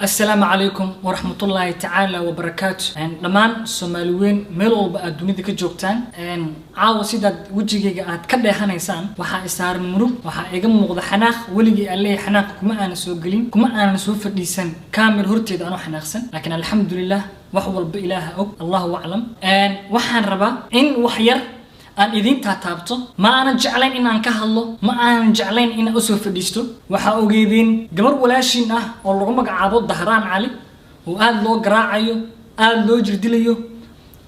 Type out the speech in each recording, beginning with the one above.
السلام عليكم ورحمة الله تعالى وبركاته. لمان سوماليين ميل walba aad dunida ka joogtaan caawa sidaad wajigayga aad ka dheehanaysaan waxa isaaran murug waxa iga muuqda xanaaq waligii alle xanaaq kuma aan soo galin kuma aan soo fadhiisan kaamir horteeda aan xanaaqsan laakiin alxamdulillah wax walba ilaaha og Allahu a'lam waxaan rabaa in wax yar aan idin taabto ma aan jeclayn in aan ka hadlo ma aan jeclayn in aan soo fadhiisto waxa ogeedin gabar walaashin ah oo lagu magacaabo Dahraan Cali oo aad loo garaacayo aad loo jirdilayo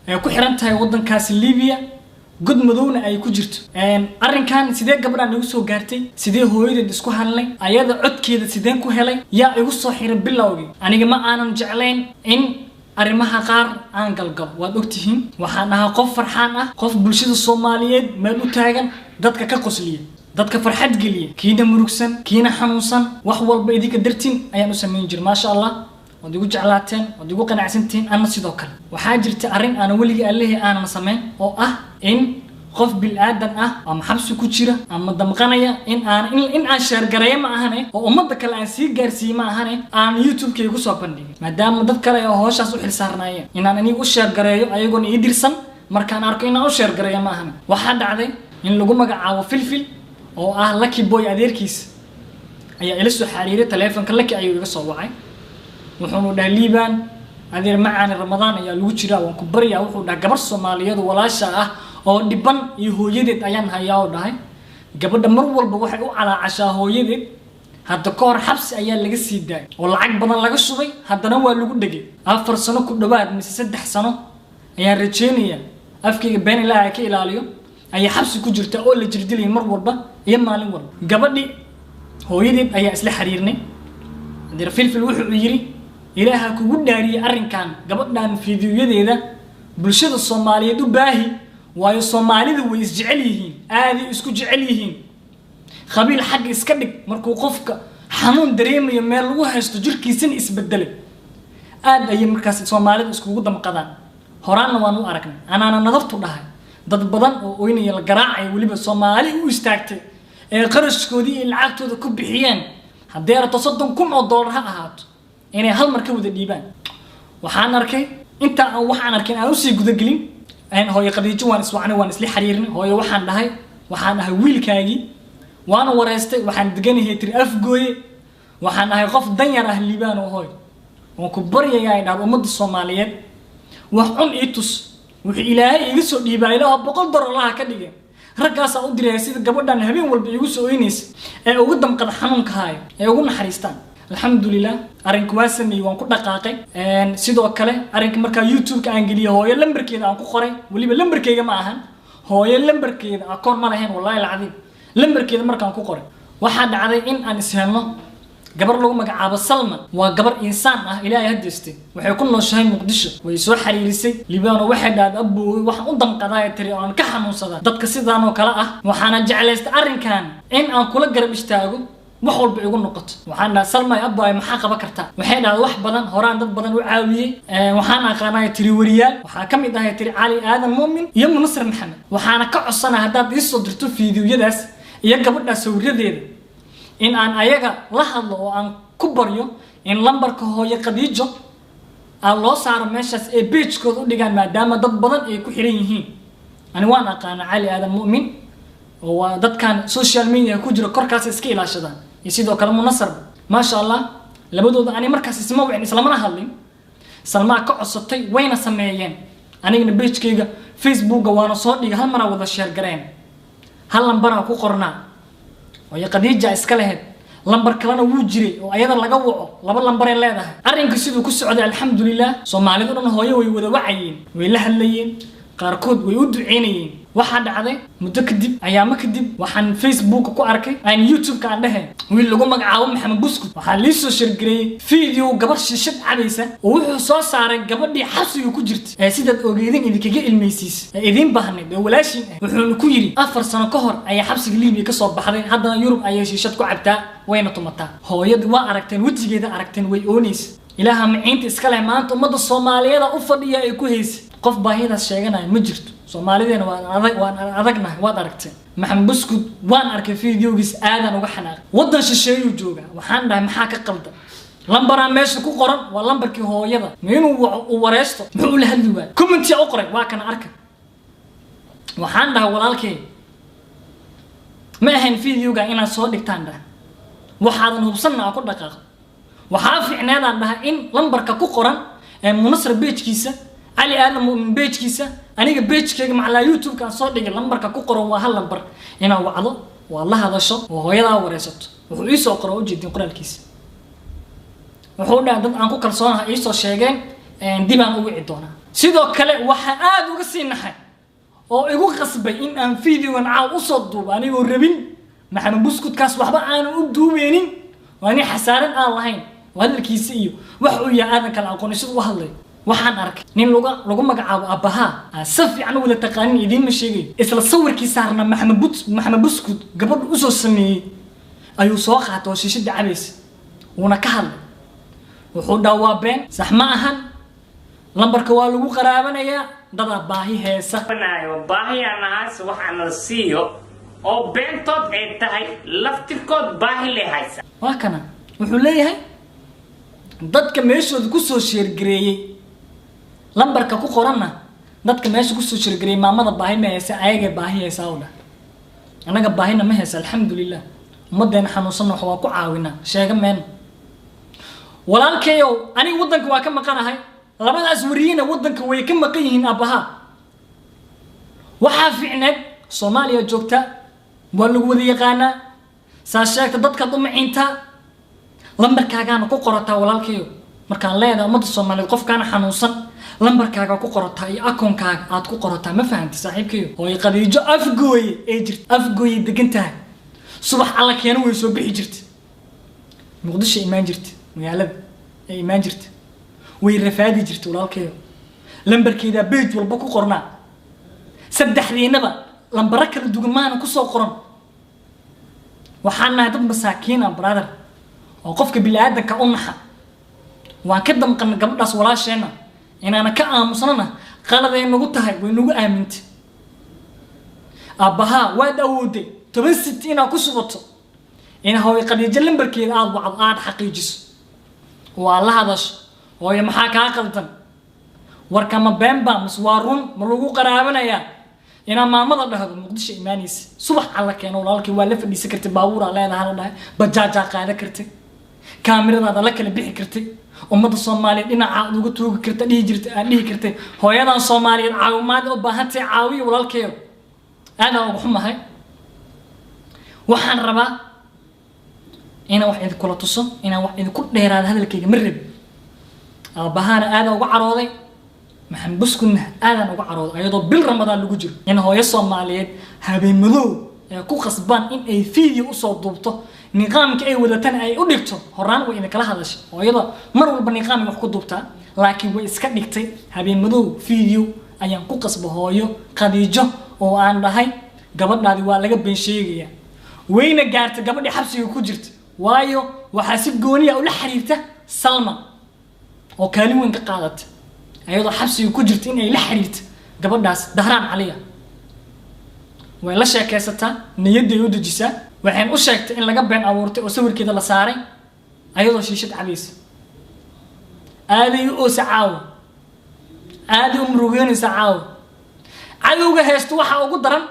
ay ku xiran tahay wadankaas Liibiya god madowna ay ku jirto arrinkan sidee gabadhan ugu soo gaartay sidee hooyadeed isku hadlay ayada codkeeda sideen ku helay yaa igu soo xiray bilowgii aniga ma aanan jeclayn in arrimaha qaar aan galgal waad ogtihiin waxaan ahaa qof farxaan ah qof bulshada Soomaaliyeed meel u taagan dadka ka qosliya dadka farxad geliya kiina murugsan kiina xanuunsan wax walba idinka dartiin ayaan u sameyn jiray ma sha Allah wad igu jeclaateen wad igu qanacsantiin ana sidoo kale waxa jirta arrin aan waliga Alle aanan sameyn oo ah in qof bil aadan ah ama xabsi ku jira ama damqanaya in aan share gareeyo ma ahane oo umada kale aan si gaarsiin ma ahane aan YouTube-kayga ku soo bandhigay maadaama dad kale oo hawshaas u xilsaarnaayeen in aan anigu u share gareeyo ayagoon ii dirsan markaan arko in aan u share gareeyo ma ahane waxa dhacday in lagu magacaabo Filfil oo ah Lucky Boy adeerkiis ayaa ila soo xariiray telefoonka Lucky ayuu iga soo wacay wuxuu dhahay Liibaan adeer macaan Ramadaan ayaa lagu jiraa waan ku bariyaa wuxuu dhahay gabar Soomaaliyeed walaasha ah oo dhiban iyo hooyadeed ayaan hayaa oo dhahay gabadha mar walba waxay u calaacashaa hooyadeed hadda ka hor xabsi ayaa laga sii daayay oo lacag badan laga shubay haddana waa lagu dhigay 4 sano ku dhawaad mise 3 sano ayaa rajeenaya afkayga been ilaahay ka ilaaliyo ayaa xabsi ku jirta oo la jirdilay mar walba iyo maalin walba gabadhi hooyadeed ayaa isla xiriirnay adeer Filfil wuxuu yiri ilaaha kugu dhaariyay arrinkan gabadhan fiidiyoyadeeda bulshada Soomaaliyeed u baahi waayo Soomaalidu way is jecel yihiin aad isku jecel yihiin qabiil xaq iska dhig markuu qofka xanuun dareemayo meel lagu haysto jirkiisana isbedelay aad ay markaas Soomaalidu iskugu damqadaan horaana waan u aragnay anaana nadaftu dhahay dad badan oo oynaya la garaacay waliba Soomaali u istaagtay ee qarashkoodii iyo lacagtooda ku bixiyeen haddii ay $30,000 ha ahaato inay hal mar ka wada dhiibaan waxaan arkay inta aan waxaan arkay aan u sii gudagelin aan hooyo Khadiijo waan isla xiriirnay hooyo waxaan dhahay wiilkaagi waan wareystay waxaan deganahay tir afgooye waxaan ahay qof danyar ah Liibaan oo hooyo oo ku baryayaa inaad ummadda Soomaaliyeed wax cun ii tus wixii Ilaahay iga soo dhiibay $100 ka dhigay raggaas u diray sida gabadhan habeen walba igu soo ooynaysa ee ugu damqad xanuunka haayo ee ugu naxariistaan alxamdulillah arinku waa sameeyay waan ku dhaqaaqay sidoo kale arrinka marka YouTube-ka aan geliyo hooyo lambarkeeda aan ku qoray waliba lambarkeyga ma ahan hooyo lambarkeeda akoon ma lahayn wallahi lacag lambarkeeda markaan ku qoray waxa dhacday in aan ishelno gabar lagu magacaabo Salman waa gabar insaan ah Ilaahay hadeestay waxay ku nooshahay Muqdisho way soo xariirisay Liibaan waxay dhaad abuu wax u damqaday tiri aan ka xanuunsada dadka sidaan oo kala ah waxaana jeclaystay arrinkan in aan kula garab istaago wax walba igu noqoto waxaan dhahay Salman abbaay maxaa qaba kartaa waxay dhaad wax badan horaan dad badan u caawiyay waxaan aqaanay tiri wariyaal waxa kamid ah tiri Cali Aadan Muumin iyo Munasir Maxamed waxaana ka codsanahay hadaad ii soo dirto fiidiyooyadaas iyo gabadha sawiradeeda in aan ayaga la hadlo oo aan ku baryo in lambarka hooyo Khadiijo aan loo saaro meeshaas ee page-kooda u dhigaan maadaama dad badan ay ku xiran yihiin ani waan aqaan Cali Aadan Muumin oo dadkan social media ku jira korkaas iska ilaashadaan iyo sidoo kale Munasir ma sha Allah labadooda ani markaas isma wicin isla mana hadlin Salma ka codsatay wayna sameeyeen anigana page-kayga Facebook-ga waana soo dhigay hal mar wada share gareen hal lambar ku qornaa oo Khadiija iska lahayd lambar kalena wuu jiray oo ayada laga waco laba lambar ay leedahay arrinka sidoo ku socday alxamdulillah Soomaalidu dhan hooyo way wada wacayeen way la hadlayeen qaarkood way u duceynayeen waxa dhacday muddo kadib ayaama kadib waxaan Facebook ku arkay aan YouTube-ka aan dhahay wiil lagu magacaabo Maxamed Buskud waxa la soo shirgareeyay video gabar shishad cabaysa oo wuxuu soo saaray gabadhii xabsiga ku jirtay ee sidaad ogeedin idinkaga ilmeysiis ee idin baahnay ee walaashin wuxuu ku yiri 4 sano ka hor ayaa xabsiga Liibiya ka soo baxday haddana Yurub ayay shishad ku cabtaa wayna tumataa hooyadu waa aragteen wajigeeda aragteen way ooneys ilaaha maciinta iska leh maanta ummadda Soomaaliyeed u fadhiya ay ku heysay qof baahidaas sheeganay ma jirto Soomaalideena waan adagnahay waad aragteen Maxamed Buskud waan arkay fiidiyogiis aadan uga xanaaq wadan shisheeyo jooga waxaan dhahay maxaa ka qaldan لمبر ماشي كو قرن واللمبر كي هو يدا مينو وريستو محو لهدلي واي كومنتي اقرا waa kana arka waxaan dhahay walaalkay ma ahan fiidiyowga inaan soo dhigtaan dhahay waxaan hubsanaa ku dhaqaaq waxa fiicneedaan dhahay in lambarka ku qoran ee munasir page-kiisa ali aadan muumin page-kiisa aniga page-kayga macla YouTube ka soo dhigay lambarka ku qoran waa hal lambar inaan wacdo waa la hadasho oo hooyada wareysato wuxuu ii soo qoray u jeedin qoraalkiisa wuxuu dhahay dad aan ku kalsoonahay ii soo sheegeen dib aan u wici doonaa sidoo kale waxa aad uga sii naxay oo igu qasbay in aan fiidiyowgan caaw u soo duubo anigoo rabin maxamed buskudkaas waxba aan u duubeenin waani xasaaran aan lahayn hadalkiisa iyo wax uu yahay aadan kala aqoon sidoo u hadlay waxaan arkay nin lagu magacaabo abaha si fiican wada taqaanin idin ma sheegay isla sawirkiisa saarna maxamed buskud gabadh u soo sameeyay ayuu soo qaatay shiishada cabeys una ka hadlay wuxuu dhaawaa been sax ma ahan lambarka waa lagu qaraabanaya dad baahi heesa banaayo baahi anaas waxaan la siiyo oo beentood ay tahay laftirkood baahi leehaysa waa kana wuxuu leeyahay dadka meeshooda ku soo sheergareeyay lambarka ku qoranna dadka meesha ku soo sheergareeyay maamada baahi ma heesa ayaga baahi heesa oo dhan anaga baahina ma heesa alxamdulillah umadeena xanuunsan wax waa ku caawina sheega meen walaalkayo aniga wadanka waa ka maqanahay labadaas wariyina wadanka way ka maqan yihiin abaha waxa fiicneed Soomaaliya joogta waa lagu wada yaqaana saa sheegta dadka dumacinta lambarkaaga ku qorata walaalkayo markaan leedahay umada Soomaaliyeed qofkaan xanuunsan lambarkaaga ku qorata iyo akoonkaaga aad ku qorata ma fahanti saaxiibkayo oo qadiijo afgooye ee jirta afgooye degantahay subax alla keenay way soo bixi jirtay muqdisho imaan jirtay magaalada ay imaan jirtay way rafaadi jirtay walaalkayo lambarkeeda page walba ku qornaa saddexdiinaba lambar kala duwan maana ku soo qoran waxaan nahay dad masaakiin ah brother oo qofka bilaadanka u naxa waan ka damqan gabadhaas walaasheena inaana ka aamusnana qaladay nagu tahay way nagu aamintay abaha waad awooday 16 ina ku subato ina hooy qadiijo lambarkeeda aad wacdo aad xaqiijiso waa la hadasho hooyo maxaa ka qaldan warka ma beenba maswaarun ma lagu qaraabanaya ina maamada dhahdo muqdisho imaanaysa subax alla keeno walaalkii waa la fadhiisan kartay baabuur aan leedahay dhahay bajaaja qaada kartay kaamirada la kala bixi kartay ummada Soomaaliyeed dhinaca ugu tuugi kartay dhihi jirtay hooyadan Soomaaliyeed caawimaad u baahantay caawiyo walaalkeeyo ana ugu xumahay waxaan rabaa ina wax idin kula tuso ina wax idin ku dheeraad hadalkayga marrib aabahana aada ugu carooday maxamed buskudna aadaan ugu carooday ayadoo bil ramadaan lagu jiro in hooyo Soomaaliyeed habeen madow ee ku qasbaan in ay fiidiyoo u soo duubto nidaamka ay wadatan ay u dhigto horaan way in kala hadashay hooyada mar walba nidaam wax ku duubtaa laakiin way iska dhigtay habeen madow fiidiyoo ayaan ku qasbo hooyo qadiijo oo aan dhahay gabadhaadi waa laga been sheegaya wayna gaartay gabadhii xabsiga ku jirta waayo waxa si gooniya u la xiriirta Salma oo kaalin weyn ka qaadatay ayadoo xabsiga ku jirta in ay la xiriirto gabadhaas Dahraan Caliya way la sheekaysataa niyadda u dejisaa waxaan u sheegtay in laga been abuurtay oo sawirkeeda la saaray ayadoo shiishad cabeys aadi oo sacaaw aadi umrugeynaysa caaw cadowga heesto waxa ugu daran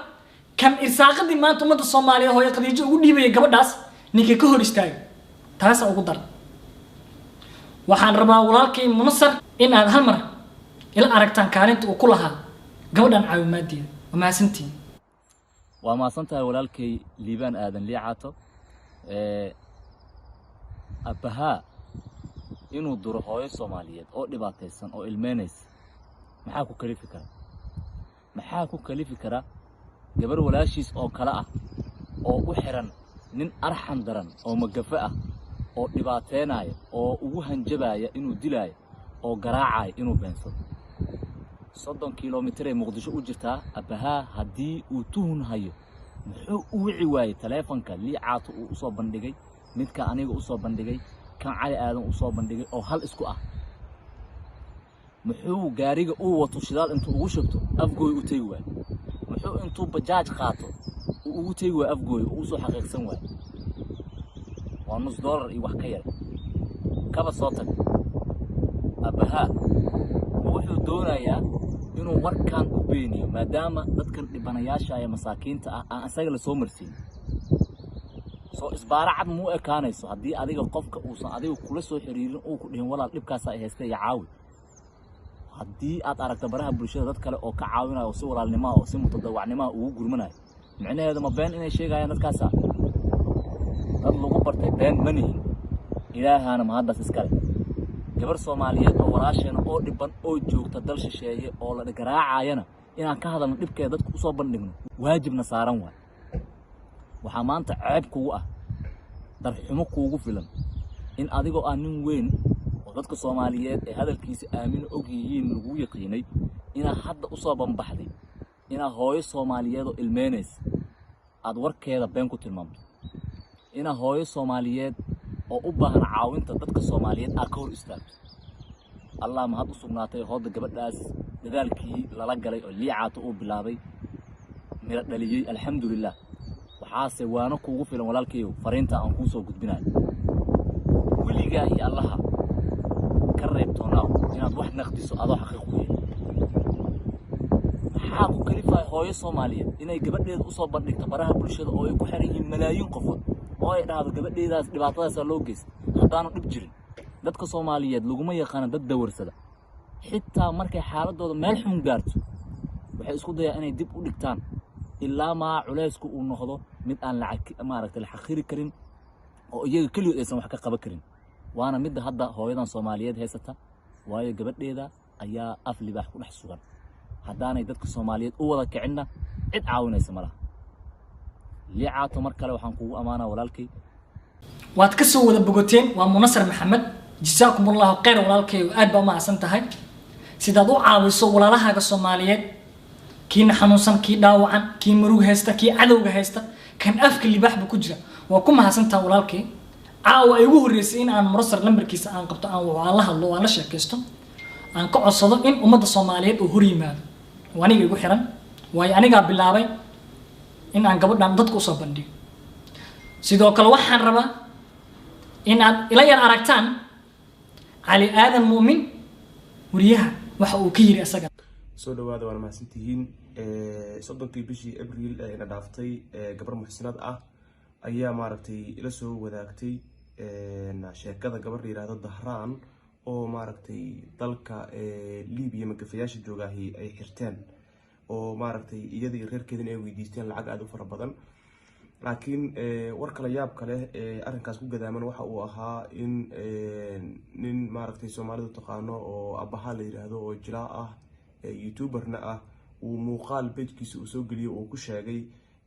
kan irsaaqadii maanta umada Soomaaliyeed hooyo qadiijo ugu dhiibay gabadhaas ninkii ka hor istaagay taas ugu daran waxaan rabaa walaalkay munasar in aad hal mar ila aragtaan kaalinta uu ku lahaa gabadhan caawimaadii ma santiin وما صنتها ولالكي ليبان آذن ليعاتو أبها إنو دور هاي الصوماليات أو دباتيسن أو إلمانيس محاكو كليفي كرا محاكو كليفي كرا جبر ولاشيس أو كلاء أو وحرن نين أرحم درن أو مجفأة أو دباتيناي أو وهن جبايا إنو دلاي أو جراعاي إنو بنصر 30 كيلومتر مقدشو u jirta abaha hadii uu tuhun hayo muxuu u wici waayay teleefanka liicaato uu soo bandhigay midka aniga u soo bandhigay kan cali aadan u soo bandhigay oo hal isku ah muxuu gaariga uu wato shidaal intuu ugu shubto afgooy u tagi waay muxuu intuu bajaaj qaato uu ugu tagi waay afgooy uu soo xaqiiqsan waay waa $1 iyo wax ka yar kaba soo tag abaha wuxuu doonayaa inuu warkan u beeniyo maadaama dadkan dhibanayaasha ay masaakiinta ah aan asaga la soo marsiin soo isbaara cad muu ekaanayso haddii adiga qofka uusan adiga kula soo xiriirin uu ku dhihin walaal dhibkaas ay haystay caawi haddii aad aragto baraha bulshada dad kale oo ka caawinayo si walaalnimo oo si mutadawacnimo ugu gurmanayo micnaheedu ma been inay sheegayaan dadkaas dad lagu bartay been manihin ilaahana ma haddas iskale gabar Soomaaliyeed oo walaasheena oo dhiban oo joogta dal shisheeye oo la garaacayana inaan ka hadalno dhibkeeda dadku u soo bandhigno waajibna saaran waay waxa maanta ceeb kugu ah darxumo kugu filan in adigoo aan nin weyn oo dadka Soomaaliyeed ee hadalkiisa aamin og yihiin lagu yaqiinay ina hadda u soo banbaxday ina hooyo Soomaaliyeed oo ilmeenays aad warkeeda been ku tilmaamto ina hooyo Soomaaliyeed oo u baahan caawinta dadka Soomaaliyeed ka hor istaagto Allah ma had u sugnaatay hooda gabadhaas dadaalkii lala galay oo liicaato uu bilaabay mira dhaliyay alxamdulillah waxaase waana kugu filan walaalkeeyo fariinta aan ku soo gudbinayo waliga iyo Allah ka reebtoona inaad wax naqdiso adoo xaqiiq u yeelay maxaa ku kalifay hooyo Soomaaliyeed inay gabadheeda u soo bandhigto baraha bulshada oo ay ku xiran yihiin malaayiin qofood oo ay dhahdo gabadheedaas dhibaatadaas loo geystay haddaanu dhib jirin dadka Soomaaliyeed laguma yaqaan dad dawarsada xitaa markay xaaladooda meel xun gaarto waxay isku dayaan inay dib u dhigtaan ilaa ma culeysku uu noqdo mid aan lacag maaragtay la xaqiri karin oo iyaga kaliya aysan wax ka qaban karin waana mid hadda hooyadan Soomaaliyeed haysata waayo gabadheeda ayaa af libaax ku dhex sugan haddaanay dadka Soomaaliyeed u wada kicinna cid caawinaysa malaha liicaato mar kale waxaan kugu amaanaa walaalkay waad ka soo wada bogoteen waa Munasar Maxamed jazaakumullahu khayr walaalkay aad baa mahadsan tahay sidaad u caawiso walaalahaaga Soomaaliyeed kiina xanuunsan kii dhaawacan kii murug haysta kii cadowga haysta kan afka libaaxba ku jira waa ku mahadsantaa walaalkay caawa ay ugu horeysay in aan Munasar lambarkiisa aan qabto aan waa la hadlo waa la sheekaysto aan ka codsado in ummadda Soomaaliyeed uu hor yimaado waniga igu xiran way aniga bilaabay in aan gabadhan dadku u soo bandhigo sidoo kale waxaan rabaa in aad ila yar aragtaan Ali Aadan Muumin wariyaha waxa uu ka yiri asaga soo dhawaada waan mahadsantihiin sodonkii bishii Abriil ee dhaaftay gabar muxsinad ah ayaa maaragtay ila soo wadaagtay sheekada gabar yiraahdo Dahraan oo maaragtay dalka Liibiya magafayaasha joogahay ay xirteen oo maaragtay iyadii reerkeedina ay weydiisteen lacag aad u fara badan laakiin war kala yaab kale arrinkaas ku gadaaman waxa uu ahaa in nin maaragtay Soomaalidu taqaano oo abaha la yiraahdo oo jilaa ah youtuberna ah uu muuqaal page-kiisa uu soo geliyo oo ku sheegay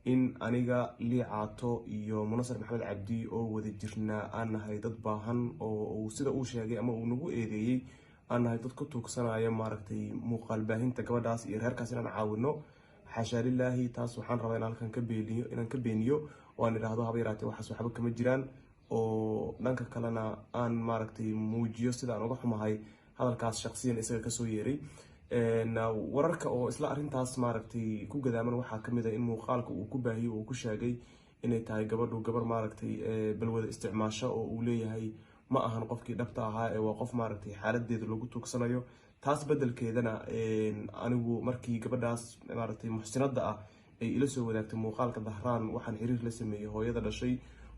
in aniga liicaato iyo Munasar Maxamed Cabdi oo wada jirna aan nahay dad baahan oo sida uu sheegay ama uu nagu eedeeyay aan nahay dad ku tuugsanaya maaragtay muuqaal baahinta gabadhaas iyo reerkaas inaan caawino xasha lillaahi taas waxaan rabaa in halkan ka beeniyo oo aan iraahdo haba yaraatee waxaas waxba kama jiraan oo dhanka kalena aan maaragtay muujiyo sida aan uga xumahay hadalkaas shakhsiyan isaga ka soo yeeray wararka oo isla arintaas maaragtay ku gadaaman waxa kamid ah in muuqaalka uu ku baahiyo oo ku sheegay inay tahay gabadhu gabar maaragtay balwada isticmaasho oo uu leeyahay ma ahan qofkii dhabta ahaa ee waa qof maaragtay xaaladeeda lagu tuugsanayo taas bedelkeedana anigu markii gabadhaas maaragtay muxsinada ah ay ila soo wadaagtay muuqaalka Dahraan waxaan xiriir la sameeyay hooyada dhashay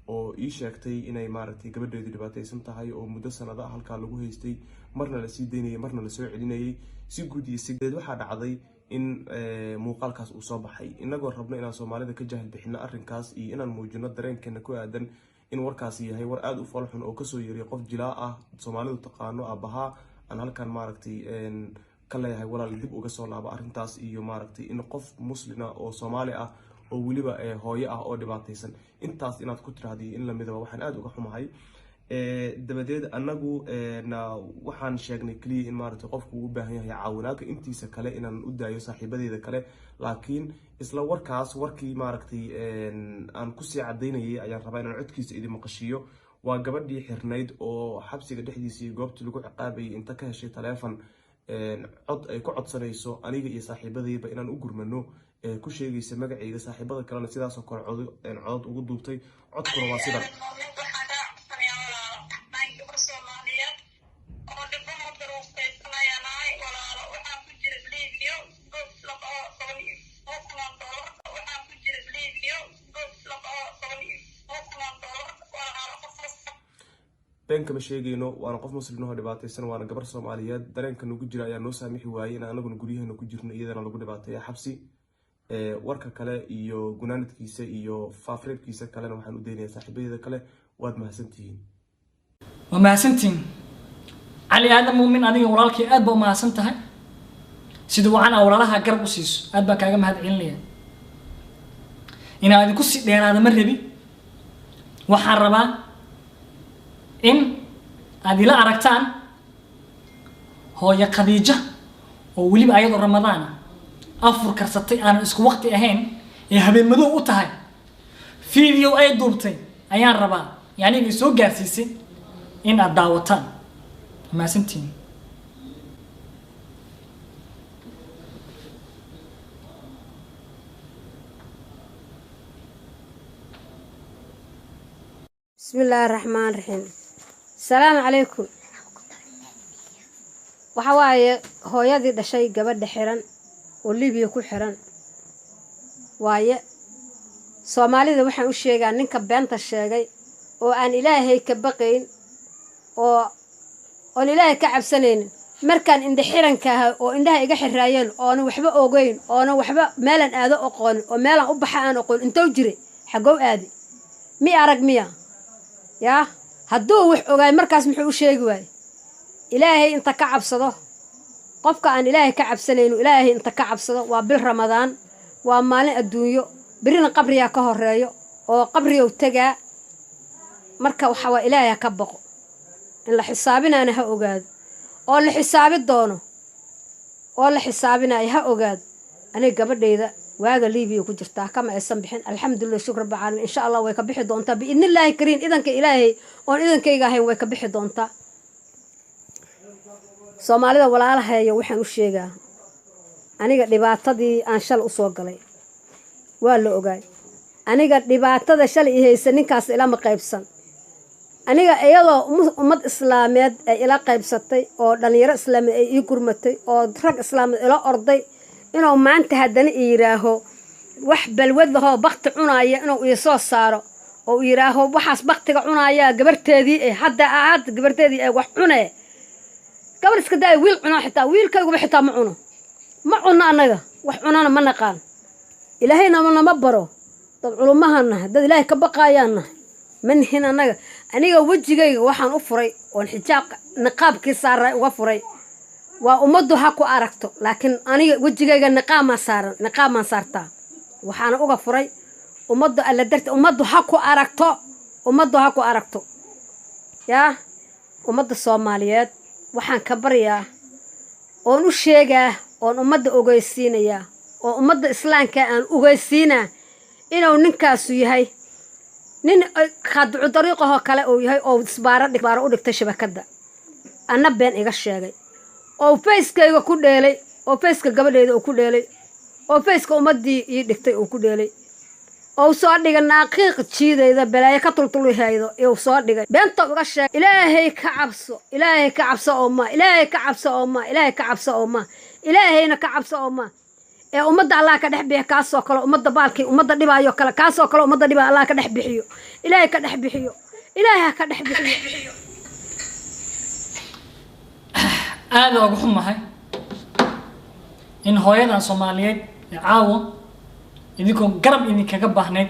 oo ii sheegtay inay maaragtay gabadheedu dhibaataysan tahay oo muddo sanado halka lagu haystay marna la sii deynayay marna la soo celinayay si guud iyo si geed waxa dhacday in muuqaalkaas uu soo baxay inagoo rabno inaan Soomaalida ka jahil bixino arrinkaas iyo inaan muujino dareenkeena ku aadan in warkaas yahay war aad u falxun oo ka soo yeeray qof jilaa ah Soomaalidu taqaano abaha aan halkan maaragtay ka leeyahay walaal dib uga soo laabo arrintaas iyo maaragtay in qof muslina oo Soomaali ah oo waliba hooyo ah oo dhibaataysan intaas inaad ku tiraahday in la midaba waxaan aad uga xumahay dabadeed anagu waxaan sheegnay kaliya in maaragtay qofku u baahan yahay caawinaadka intiisa kale inaan u daayo saaxiibadeeda kale laakiin isla warkaas warkii maaragtay aan ku sii cadeynayay ayaan rabaa inaan codkiisa idin maqashiyo waa gabadhii xirnayd oo xabsiga dhexdiisa goobta lagu ciqaabayay inta ka heshay taleefan cod ay ku codsanayso aniga iyo saaxiibadayba inaan u gurmano ku sheegaysa magacayga saaxiibada kalena sidaas oo kale cod ugu duubtay codkuna waa sidan been kama sheegayno waana qof muslim oo dhibaataysan waana gabar Soomaaliyeed dareenka nagu jira ayaa noo saamixi waayay in anaguna guryaheena ku jirno iyadana lagu dhibaateeyo xabsi warka kale iyo gunaanadkiisa iyo faafreebkiisa kalena waxaan u deenayaa saaxiibadeeda kale waad mahadsantihiin علي آدم مؤمن أدين ورالك أدب ما سنتها سيدو عنا ورالها قرب وسيس أدب كأجمع هذا عليا إن هذا كوسي دين هذا مربي وحربا إن هذه لا أركتان هو يا خديجة وولي بأيض رمضان أفر كرستي أنا اسكو وقت أهين يهبي مدو أتاهي فيديو أي دوبتي أيان ربا يعني بيسوق جالسيسي إن الدعوتان ما سنتين بسم الله الرحمن الرحيم السلام عليكم وحواي هويادي دشاي gabadha xiran oo Liibiya ku xiran waaye Soomaalida waxaan u sheegaa ninka beenta sheegay oo aan Ilaahay ka baqayn oo ilaahay ka cabsanayn markaan indha xiranka oo indhaha iga xiraayeen oo waxba ogeyn oo waxba meelan aado aqoon oo meelan u baxaan aqoon intuu jiray xagow aadi mi arag miya ya hadduu wax ogaay markaas muxuu u sheegi waay ilaahay inta ka cabsado qofka aan ilaahay ka cabsanayn ilaahay inta ka cabsado waa bil ramadaan waa maalin adduunyo birina qabriga ka horeeyo oo qabriga u tagaa marka waxa waa ilaahay ka baqo in la xisaabinaana ha ogaado oo la xisaabi doono oo la xisaabinayo ha ogaado aniga gabadhayda waaga Liibiya ku jirtaa kama aysan bixin alxamdulillah shukr ba'aan insha Allah way ka bixi doontaa bi idnillaahi kariin idanka ilaahay oo idankayga ahayn way ka bixi doontaa Soomaalida walaalahay waxaan u sheegaa aniga dhibaatadii aan shal u soo galay waa la ogaay aniga dhibaatada shal ihaysan ninkaas ila ma qaybsan aniga iyadoo ummad islaameed ay ila qaybsatay oo dhalinyaro islaameed ay ii gurmatay oo rag islaameed ila orday inuu maanta haddana yiraaho wax balwad lahoo baqti cunaaya inuu ii soo saaro oo yiraaho waxaas baqtiga cunaaya gabarteedii hadda gabarteedii ay wax cunee gabar iska day wiil cunaa xitaa wiilkaygu xitaa ma cuno anaga wax cunana ma naqaan ilaahayna ma baro dad culumahana dad ilaahay ka baqaayaan manhin aniga wajigayga waxaan u furay oo xijaab niqaabkii saaray uga furay waa ummadu ha ku aragto laakiin aniga wajigayga niqaaman saartaa waxaan uga furay ummadu alla darta ummadu ha ku aragto yaa ummada Soomaaliyeed waxaan ka baryaa oo u sheegaa oo ummada ogeysiinaya oo ummada islaamka aan ogeysiinaa inuu ninkaas yahay nin khadcu dariiqo kale oo yahay oo isbaaro u dhigtay shabakada ana been iga sheegay oo Facebook ku dheelay oo Facebook gabadheeda ku dheelay oo Facebook ummadii ii dhigtay oo ku dheelay oo soo dhigay naaqiiq jiidayda balaayo ka tultulihaydo oo soo dhigay beenta uga sheeg ilaahay ka cabso oo ma ilaahayna ka cabso oo ma ee ummadda Allah ka dhex bixiyo kaasoo kale ummadda baalkii ummadda dhibaayo kale kaasoo kale ummadda dhibaa Allah ka dhex bixiyo ilaahay ka dhex bixiyo aad ugu xumahay in hooyadan Soomaaliyeed caawo idinku garab idinkaga baahneed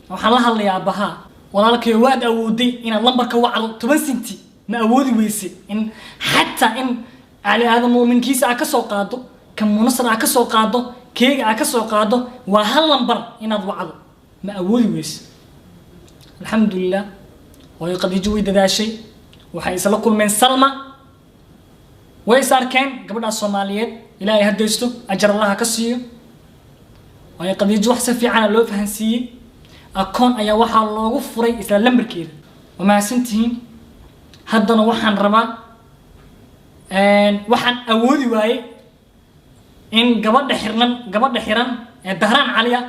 waxaan la hadlayaa abaha walaalkay waad awooday in lambarka wacdo 10 senti ma awoodi weysay in hatta in Ali Aadam muuminkiisa ka soo qaado kan munasara ka soo qaado keega ka soo qaado waa hal lambar inaad wacdo ma awoodi weysay alxamdulillah way qadiijo way dadaashay waxay isla kulmeen Salma way saarkeen gabadha Soomaaliyeed ilaahay hadaysto ajar Allah ka siiyo way qadiijo wax si fiican loo fahansiiyay akoon ayaa waxa loogu furay isla lambarkeeda wama santiin haddana waxaan rabaa waxaan awoodi waayay in gabadha xiran ee Dahraan Caliya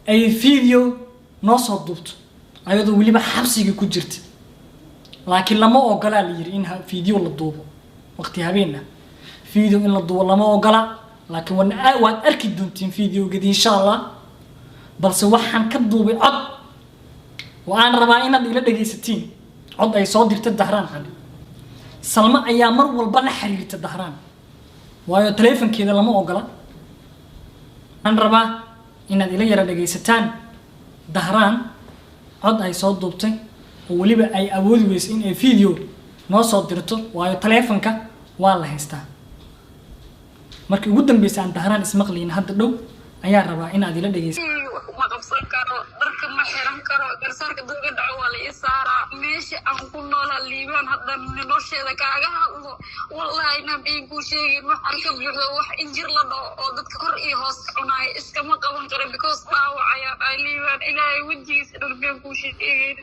ay video noo soo duubto ayadoo waliba xabsiga ku jirta laakiin lama ogola la yiri in video la duubo waqti habeenna video in la duubo lama ogola laakiin waad arki doontiin videogeeda insha allah balse waxaan ka duubay cod waan rabaa inaad ila dhageysatiin cod ay soo dirtay Dahraan Cali Salma ayaa mar walba la xiriirtay Dahraan waayo telefonkeeda lama ogola aan rabaa inaad ila yara dhageysataan Dahraan cod ay soo duubtay oo waliba ay awoodi weysay in ay video noo soo dirto waayo telefonka waa la haystaa markii ugu dambeysay aan Dahraan ismaqliin hadda dhow ayaa rabaa inaad ila dhageysato ma qabsan karo darka ma xiran karo garsaarka dadka dhaco waa la isaaraa meesha aan ku noolaa liibaan hadda nolosheeda kaaga hadlo wallahi nabiin ku sheegin waxaan ka buuxdo wax injir la dhaco oo dadka kor iyo hoos cunaayo iskama qaban karo because dhaawacaya ay liibaan ilaahay wajigiisa dhulbeen ku sheegin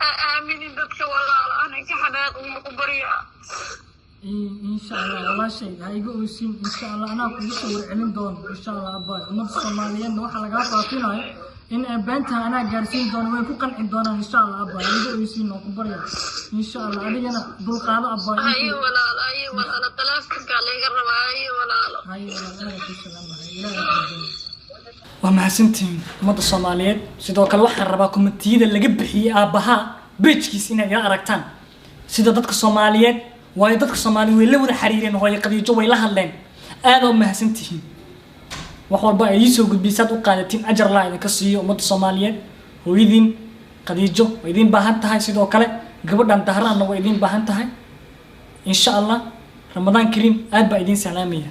aaminin dadka walaal aan ka xanaaqin ku bariya إن شاء الله والله شيء هيجو يسين إن شاء الله أنا كل شيء ورعلين دون إن شاء الله أباي وما الصوماليين ده واحد لقاه فاتينا إن بنتها أنا جالسين دون وين كوكان عندنا إن شاء الله أباي هيجو يسين وكبريا إن شاء الله أنا جنا بالقاعدة أباي أيوة ولا تلافك على جرب أيوة ولا أنا كيسلام ومحسنتين وما الصوماليين سيدو كل واحد رباكم التيد اللي جبحي أبها بيتشكيس إن يا أركتان سيدو دتك الصوماليين waayo dadka Soomaaliyeed way la wada xiriireen oo ay qadiijo way la hadleen aad oo mahadsantihiin wax walba ay soo gudbisaad u qaadatiin ajar la idinka siiyo ummadda Soomaaliyeed hooyadiin qadiijo way idin baahan tahay sidoo kale gabadhan Dahraanna way idin baahan tahay insha Allah Ramadaan Kariim aad baa idin salaamaya